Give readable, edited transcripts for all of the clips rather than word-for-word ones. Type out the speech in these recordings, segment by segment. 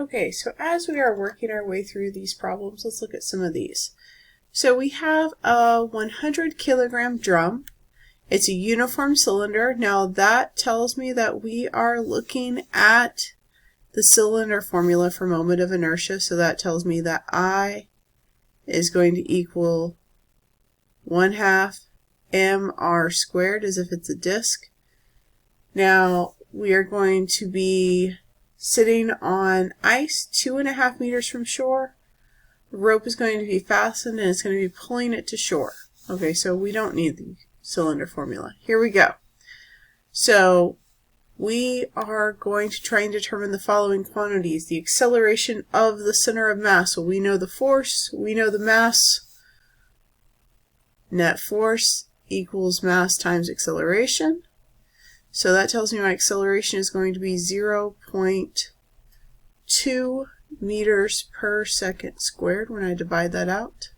Okay, so as we are working our way through these problems, let's look at some of these. So we have a 100 kilogram drum. It's a uniform cylinder. Now that tells me that we are looking at the cylinder formula for moment of inertia. So that tells me that I is going to equal 1/2 mr squared as if it's a disk. Now we are going to be sitting on ice 2.5 meters from shore. The rope is going to be fastened and it's going to be pulling it to shore. Okay, so we don't need the cylinder formula. Here we go. So we are going to try and determine the following quantities. The acceleration of the center of mass. So we know the force, we know the mass. Net force equals mass times acceleration. So that tells me my acceleration is going to be 0.2 meters per second squared when I divide that out.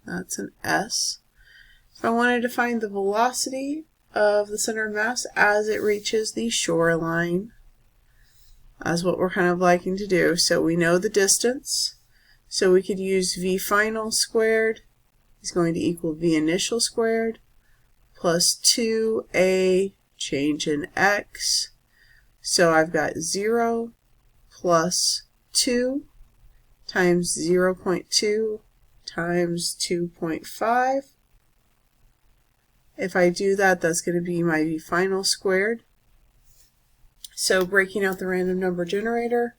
That's an S. If I wanted to find the velocity of the center of mass as it reaches the shoreline, that's what we're kind of liking to do. So we know the distance. So we could use V final squared is going to equal V initial squared plus 2A change in x. So I've got 0 plus 2 times 0.2 times 2.5. If I do that, that's going to be my V final squared. So breaking out the random number generator,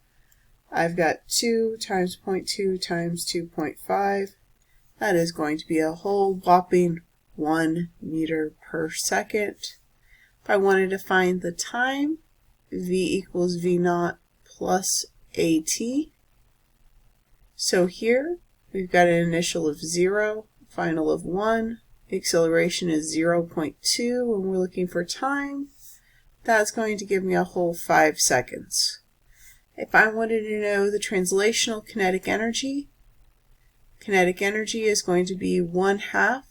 I've got 2 times 0.2 times 2.5. That is going to be a whole whopping 1 meter per second. If I wanted to find the time, V equals V naught plus AT. So here we've got an initial of 0, final of 1. The acceleration is 0.2 when we're looking for time. That's going to give me a whole 5 seconds. If I wanted to know the translational kinetic energy is going to be 1/2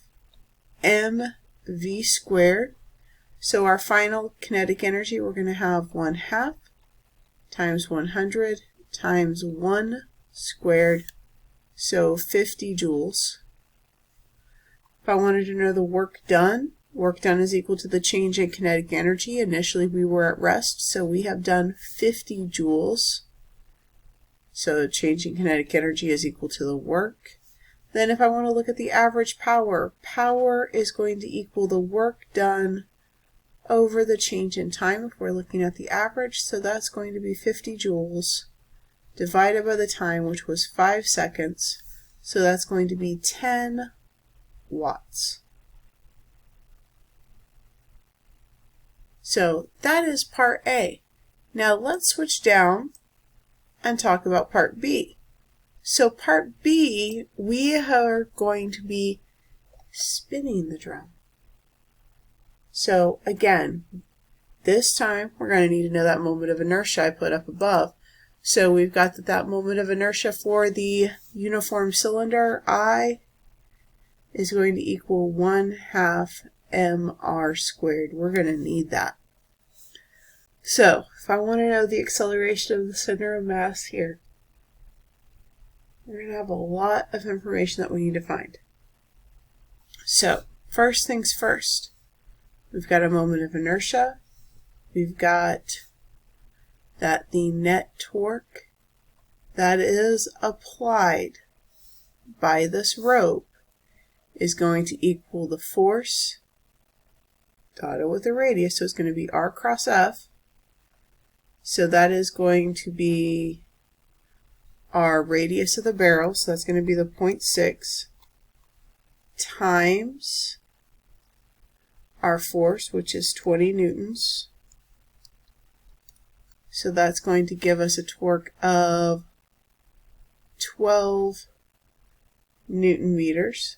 mv squared. So our final kinetic energy, we're going to have 1/2 times 100 times 1 squared, so 50 joules. If I wanted to know the work done is equal to the change in kinetic energy. Initially we were at rest, so we have done 50 joules. So change in kinetic energy is equal to the work. Then if I want to look at the average power, power is going to equal the work done over the change in time if we're looking at the average. So that's going to be 50 joules divided by the time, which was 5 seconds. So that's going to be 10 watts. So that is part A. Now let's switch down and talk about part B. So part B, we are going to be spinning the drum. So again, this time we're going to need to know that moment of inertia I put up above. So we've got that moment of inertia for the uniform cylinder, I, is going to equal 1/2 mr squared. We're going to need that. So if I want to know the acceleration of the center of mass here, we're going to have a lot of information that we need to find. So first things first, we've got a moment of inertia. We've got that the net torque that is applied by this rope is going to equal the force dotted with a radius, so it's going to be R cross F. So that is going to be our radius of the barrel, so that's going to be the 0.6 times our force, which is 20 newtons. So that's going to give us a torque of 12 Newton meters.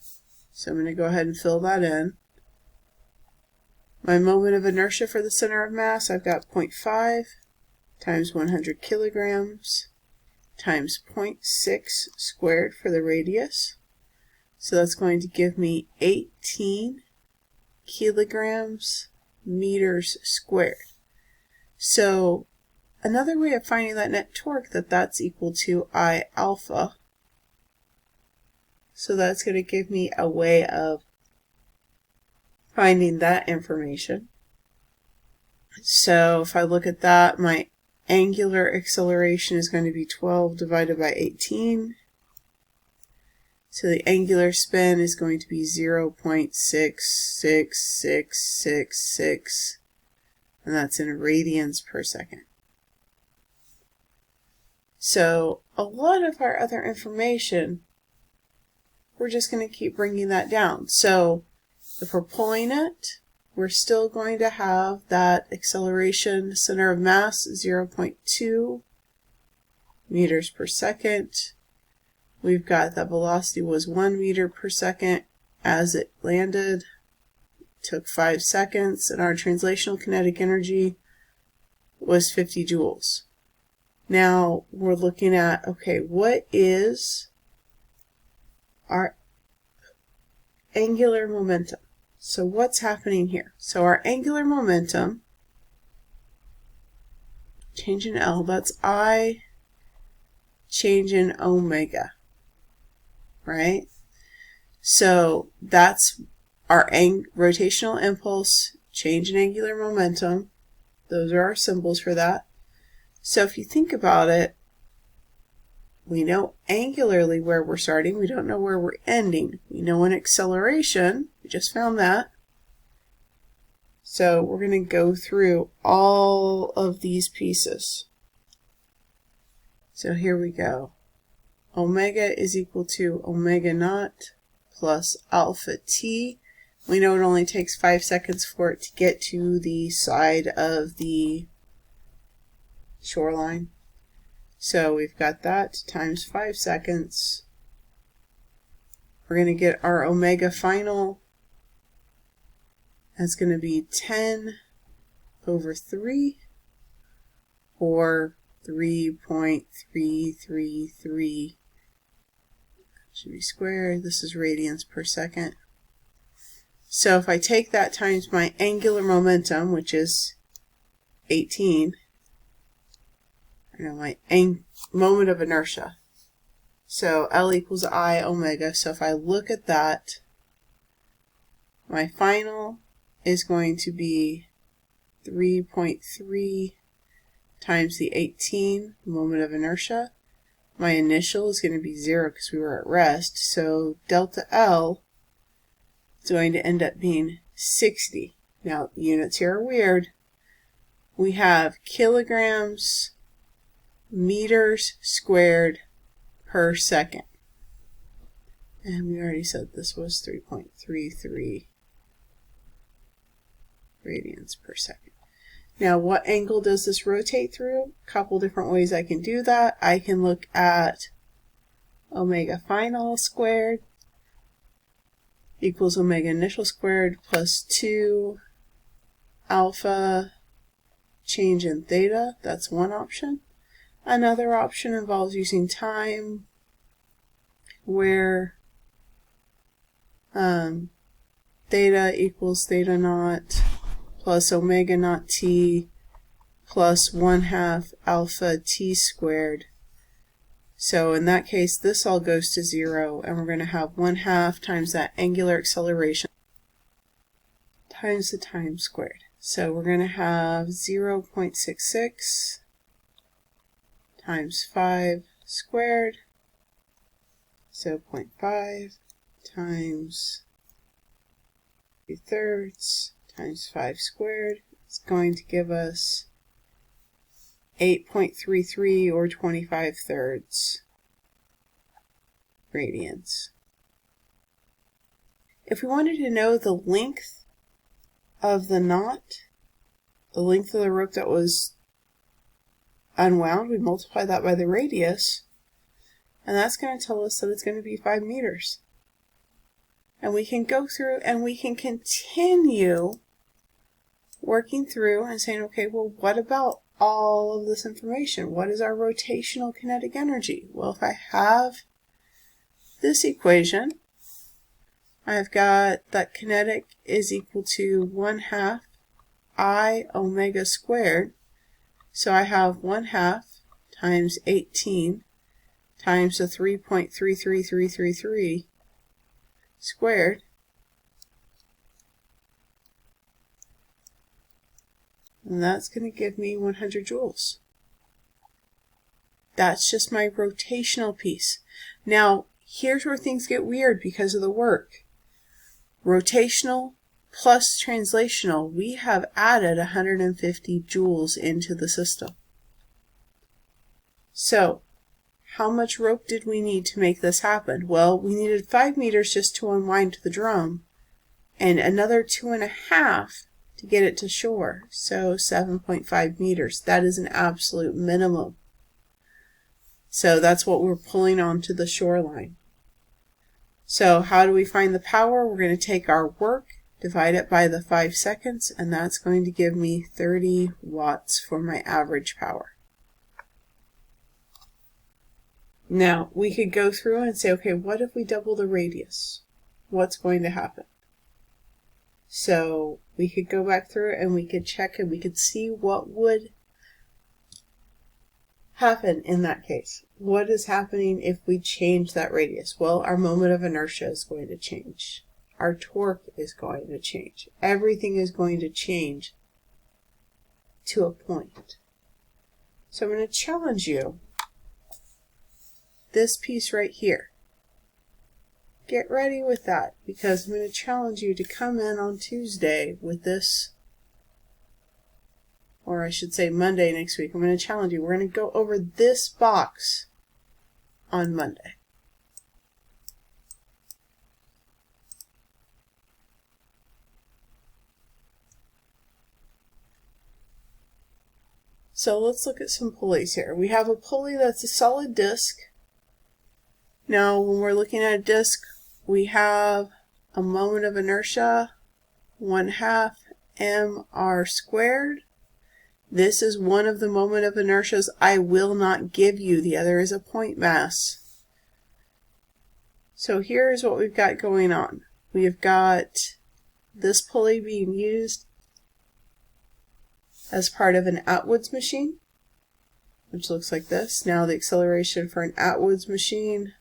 So I'm going to go ahead and fill that in. My moment of inertia for the center of mass, I've got 0.5 times 100 kilograms times 0.6 squared for the radius. So that's going to give me 18 kilograms meters squared. So another way of finding that net torque, that's equal to I alpha. So that's going to give me a way of finding that information. So if I look at that, my angular acceleration is going to be 12 divided by 18. So the angular spin is going to be 0.66666, and that's in radians per second. So a lot of our other information, we're just going to keep bringing that down. So if we're pulling it, we're still going to have that acceleration center of mass 0.2 meters per second. We've got that velocity was 1 meter per second as it landed. It took 5 seconds, and our translational kinetic energy was 50 joules. Now we're looking at, okay, what is our angular momentum? So what's happening here? So our angular momentum, change in L, that's I change in omega, right? So that's our rotational impulse, change in angular momentum. Those are our symbols for that. So if you think about it, we know angularly where we're starting. We don't know where we're ending. We know an acceleration. We just found that. So we're going to go through all of these pieces. So here we go. Omega is equal to omega naught plus alpha t. We know it only takes 5 seconds for it to get to the side of the shoreline. So we've got that times 5 seconds. We're going to get our omega final. That's going to be 10 over 3, or 3.333. Should be squared. This is radians per second. So if I take that times my angular momentum, which is 18, my moment of inertia. So L equals I omega. So if I look at that, my final is going to be 3.3 times the 18, moment of inertia. My initial is going to be 0 because we were at rest. So delta L is going to end up being 60. Now, units here are weird. We have kilograms meters squared per second. And we already said this was 3.33 radians per second. Now, what angle does this rotate through? A couple different ways I can do that. I can look at omega final squared equals omega initial squared plus 2 alpha change in theta. That's one option. Another option involves using time, where theta equals theta naught plus omega naught t plus 1/2 alpha t squared. So in that case, this all goes to 0, and we're going to have 1/2 times that angular acceleration times the time squared. So we're going to have 0.66 times 5 squared, so 0.5 times 2/3 times 5 squared. It's going to give us 8.33 or 25/3 radians. If we wanted to know the length of the knot, the length of the rope that was unwound, we multiply that by the radius, and that's going to tell us that it's going to be 5 meters. And we can go through and we can continue working through and saying, okay, well, what about all of this information? What is our rotational kinetic energy? Well, if I have this equation, I've got that kinetic is equal to 1/2 I omega squared. So I have 1/2 times 18 times the 3.33333 squared, and that's going to give me 100 joules. That's just my rotational piece. Now, here's where things get weird because of the work. Rotational plus translational, we have added 150 joules into the system. So, how much rope did we need to make this happen? Well, we needed 5 meters just to unwind the drum, and another 2.5 to get it to shore. So 7.5 meters. That is an absolute minimum. So that's what we're pulling onto the shoreline. So how do we find the power? We're going to take our work, divide it by the 5 seconds, and that's going to give me 30 watts for my average power. Now, we could go through and say, okay, what if we double the radius? What's going to happen? So we could go back through and we could check and we could see what would happen in that case. What is happening if we change that radius? Well, our moment of inertia is going to change. Our torque is going to change. Everything is going to change to a point. So I'm going to challenge you. This piece right here. Get ready with that, because I'm going to challenge you to come in on Tuesday with this, or I should say Monday next week. I'm going to challenge you. We're going to go over this box on Monday. So let's look at some pulleys here. We have a pulley that's a solid disc. Now, when we're looking at a disc, we have a moment of inertia, 1/2 mr squared. This is one of the moment of inertias I will not give you. The other is a point mass. So here's what we've got going on. We've got this pulley being used as part of an Atwood's machine, which looks like this. Now the acceleration for an Atwood's machine,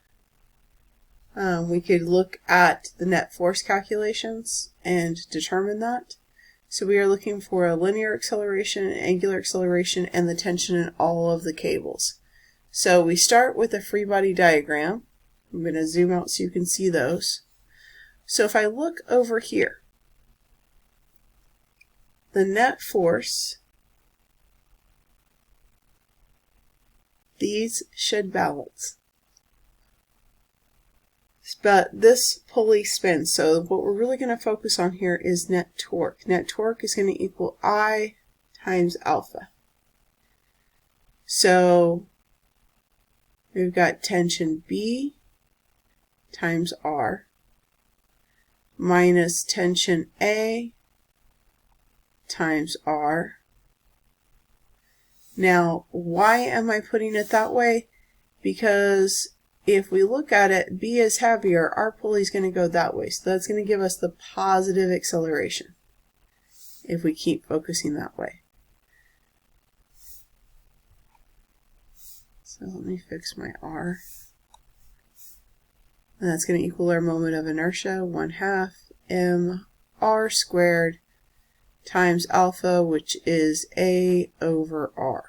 we could look at the net force calculations and determine that. So we are looking for a linear acceleration, an angular acceleration, and the tension in all of the cables. So we start with a free body diagram. I'm going to zoom out so you can see those. So if I look over here, the net force, these should balance. But this pulley spins, so what we're really going to focus on here is net torque. Net torque is going to equal I times alpha. So we've got tension B times R minus tension A times R. Now, why am I putting it that way? Because if we look at it, B is heavier, our pulley is going to go that way. So that's going to give us the positive acceleration if we keep focusing that way. So let me fix my R. And that's going to equal our moment of inertia, 1/2 mr squared times alpha, which is A over R.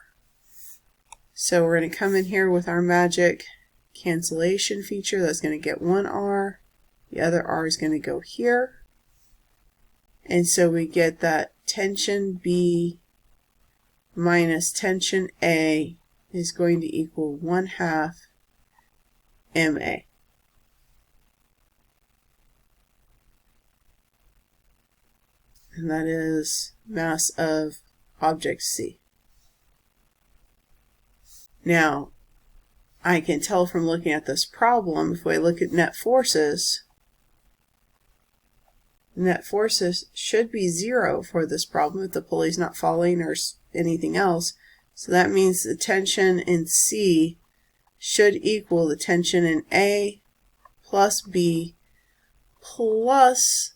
So we're going to come in here with our magic cancellation feature. That's going to get 1 R. The other R is going to go here. And so we get that tension B minus tension A is going to equal 1/2 MA. And that is mass of object C. Now, I can tell from looking at this problem, if we look at net forces should be 0 for this problem if the pulley's not falling or anything else. So that means the tension in C should equal the tension in A plus B plus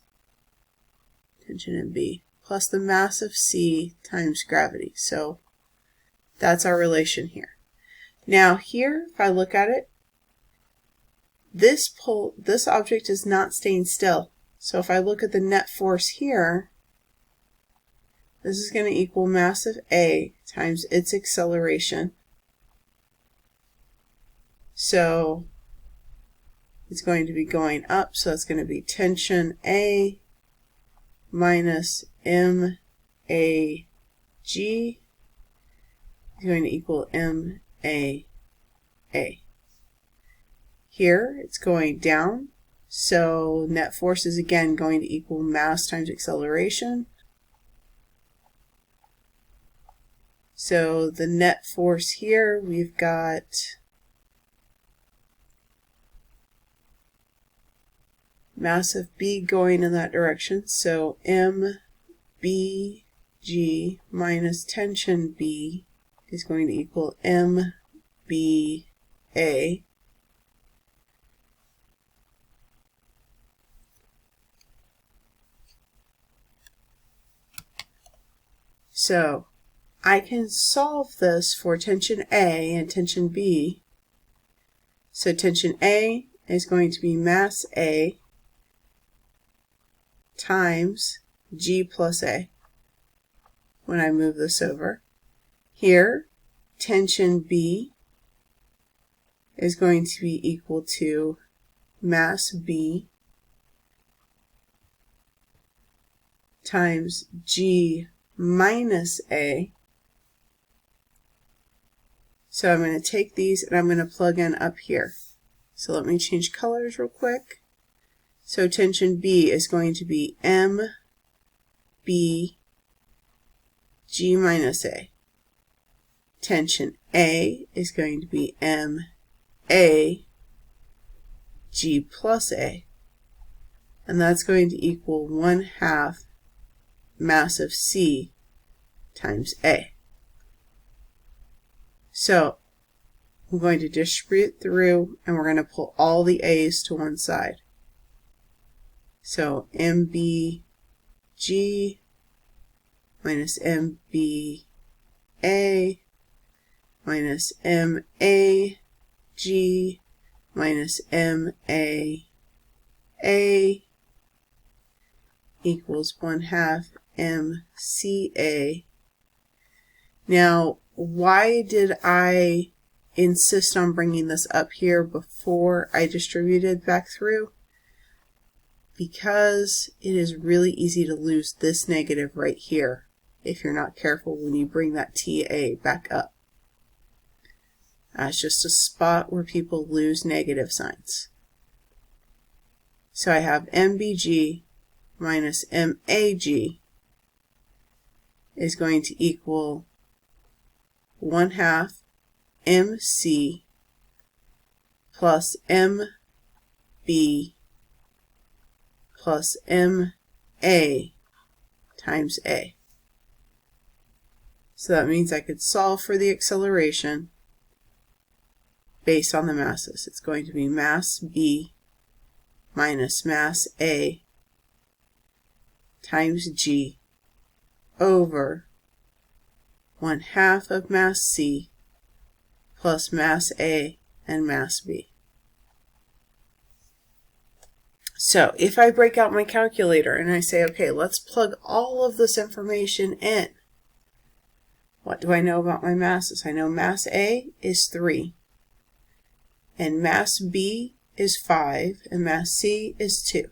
tension in B plus the mass of C times gravity. So That's our relation here. Now here, if I look at it, this object is not staying still. So if I look at the net force here, this is going to equal mass of A times its acceleration. So it's going to be going up, so it's going to be tension A minus MAG is going to equal MAA. Here it's going down, so net force is again going to equal mass times acceleration. So the net force here, we've got mass of B going in that direction, so MBG minus tension B is going to equal MBA. So I can solve this for tension A and tension B. So tension A is going to be mass A times G plus A when I move this over. Here, tension B is going to be equal to mass B times G minus A. So I'm going to take these and I'm going to plug in up here. So let me change colors real quick. So tension B is going to be MB G minus A. Tension A is going to be MA G plus A. And that's going to equal 1/2 mass of C times A. So I'm going to distribute through and we're going to pull all the A's to one side. So MBG minus MBA minus MAG minus MAA equals 1/2 MCA. Now, why did I insist on bringing this up here before I distributed back through? Because it is really easy to lose this negative right here if you're not careful when you bring that TA back up. That's just a spot where people lose negative signs. So I have MBG minus MAG is going to equal 1/2 MC plus MB plus MA times A. So that means I could solve for the acceleration based on the masses. It's going to be mass B minus mass A times G over 1/2 of mass C plus mass A and mass B. So if I break out my calculator and I say, okay, let's plug all of this information in. What do I know about my masses? I know mass A is 3, and mass B is 5, and mass C is 2.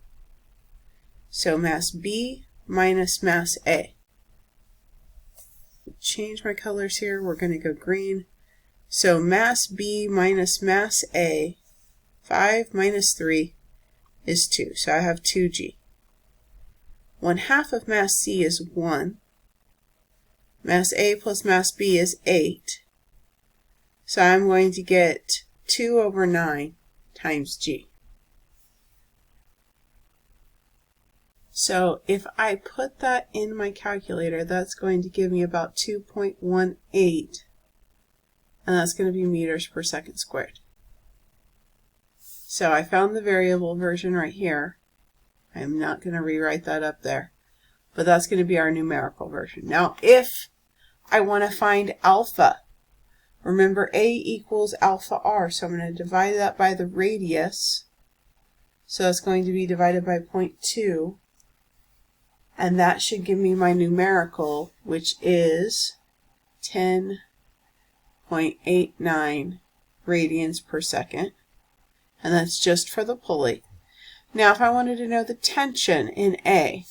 So mass B minus mass A. Change my colors here. We're going to go green. So mass B minus mass A, 5 minus 3 is 2. So I have 2G. 1/2 of mass C is 1. Mass A plus mass B is 8. So I'm going to get 2 over 9 times G. So if I put that in my calculator, that's going to give me about 2.18, and that's going to be meters per second squared. So I found the variable version right here. I'm not going to rewrite that up there, but that's going to be our numerical version. Now, if I want to find alpha, Remember, A equals alpha r, so I'm going to divide that by the radius. So it's going to be divided by 0.2. And that should give me my numerical, which is 10.89 radians per second. And that's just for the pulley. Now if I wanted to know the tension in A,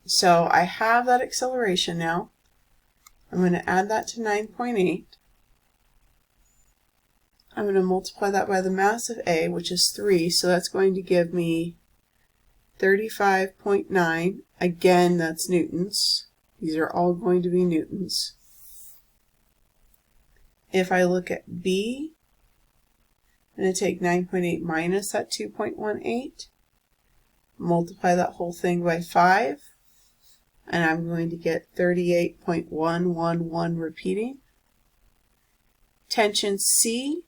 so I have that acceleration now. I'm going to add that to 9.8. I'm going to multiply that by the mass of A, which is 3, so that's going to give me 35.9. Again, that's newtons. These are all going to be newtons. If I look at B, I'm going to take 9.8 minus that 2.18, multiply that whole thing by 5, and I'm going to get 38.111 repeating. Tension C,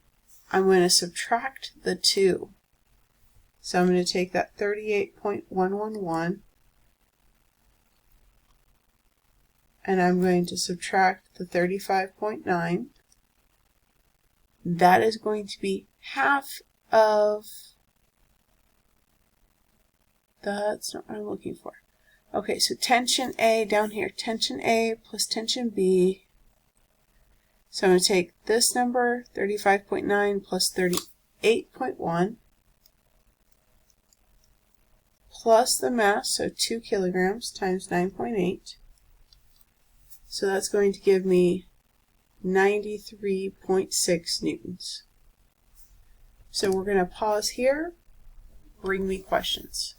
I'm going to subtract the 2. So I'm going to take that 38.111 and I'm going to subtract the 35.9. That is going to be half of, that's not what I'm looking for. Okay, so tension A down here, tension A plus tension B. So I'm going to take this number, 35.9 plus 38.1, plus the mass, so 2 kilograms times 9.8. So that's going to give me 93.6 newtons. So we're going to pause here. Bring me questions.